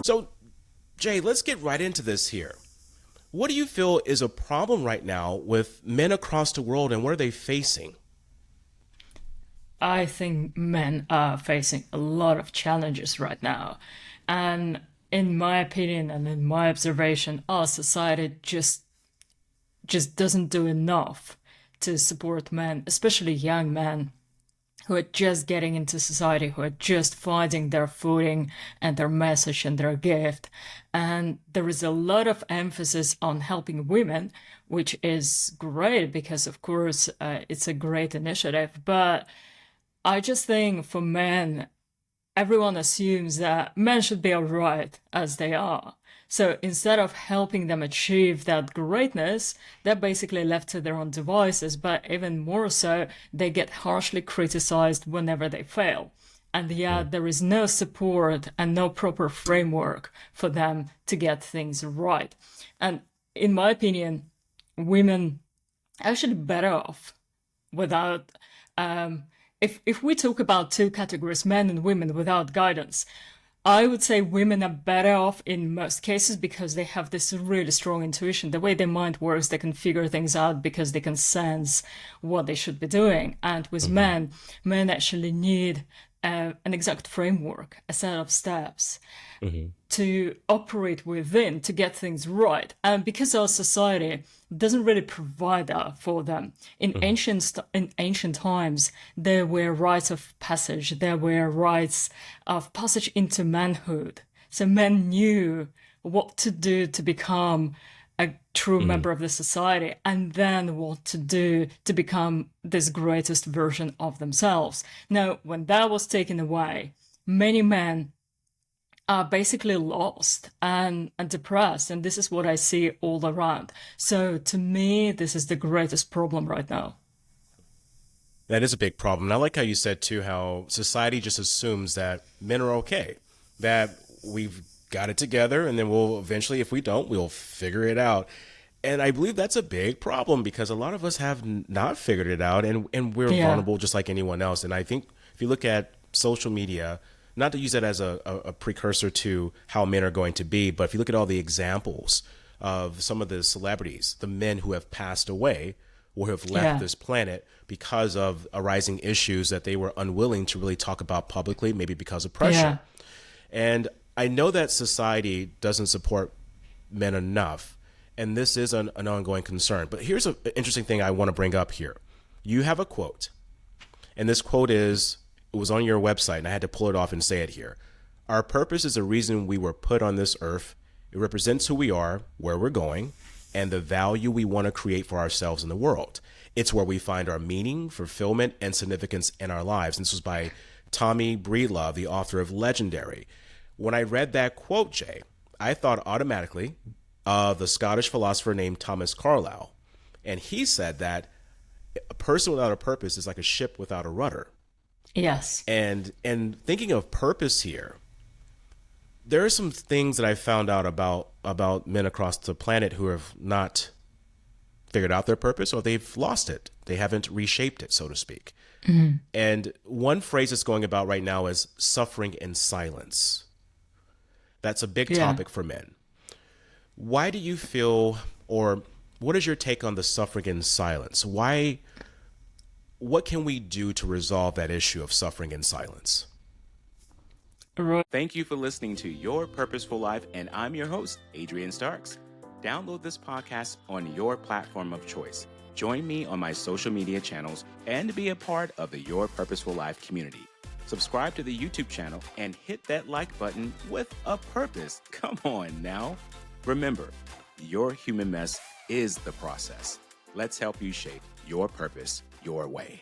So, Jay, let's get right into this here. What do you feel is a problem right now with men across the world, and what are they facing? I think men are facing a lot of challenges right now. And in my opinion and in my observation, our society just doesn't do enough to support men, especially young men who are just getting into society, who are just finding their footing and their message and their gift. And there is a lot of emphasis on helping women, which is great because, of course, it's a great initiative. But I just think for men, everyone assumes that men should be all right as they are. So instead of helping them achieve that greatness, they're basically left to their own devices. But even more so, they get harshly criticized whenever they fail. And yet there is no support and no proper framework for them to get things right. And in my opinion, women are actually better off without if we talk about two categories, men and women, without guidance, I would say women are better off in most cases because they have this really strong intuition. The way their mind works, they can figure things out because they can sense what they should be doing. And with men actually need an exact framework, a set of steps to operate within to get things right. And because our society doesn't really provide that for them. In ancient times, there were rites of passage. There were rites of passage into manhood. So men knew what to do to become a true member of the society, and then what to do to become this greatest version of themselves. Now, when that was taken away, many men are basically lost and depressed. And this is what I see all around. So to me, this is the greatest problem right now. That is a big problem. And I like how you said, too, how society just assumes that men are okay, that we've got it together, and then we'll eventually, if we don't, we'll figure it out. And I believe that's a big problem because a lot of us have not figured it out, and we're Yeah. vulnerable just like anyone else. And I think if you look at social media, not to use that as a precursor to how men are going to be, but if you look at all the examples of some of the celebrities, the men who have passed away or have left Yeah. this planet because of arising issues that they were unwilling to really talk about publicly, maybe because of Yeah. pressure. And I know that society doesn't support men enough, and this is an ongoing concern. But here's an interesting thing I want to bring up here. You have a quote, and this quote is, it was on your website, and I had to pull it off and say it here. Our purpose is the reason we were put on this earth. It represents who we are, where we're going, and the value we want to create for ourselves in the world. It's where we find our meaning, fulfillment, and significance in our lives. And this was by Tommy Breedlove, the author of Legendary. When I read that quote, Jay, I thought automatically of the Scottish philosopher named Thomas Carlyle. And he said that a person without a purpose is like a ship without a rudder. Yes. And thinking of purpose here, there are some things that I found out about men across the planet who have not figured out their purpose, or they've lost it. They haven't reshaped it, so to speak. And one phrase that's going about right now is suffering in silence. That's a big Yeah. topic for men. Why do you feel, or what is your take on the suffering in silence? What can we do to resolve that issue of suffering in silence? Right. Thank you for listening to Your Purposeful Life, and I'm your host, Adrian Starks. Download this podcast on your platform of choice. Join me on my social media channels and be a part of the Your Purposeful Life community. Subscribe to the YouTube channel and hit that like button with a purpose. Come on now. Remember, your human mess is the process. Let's help you shape your purpose your way.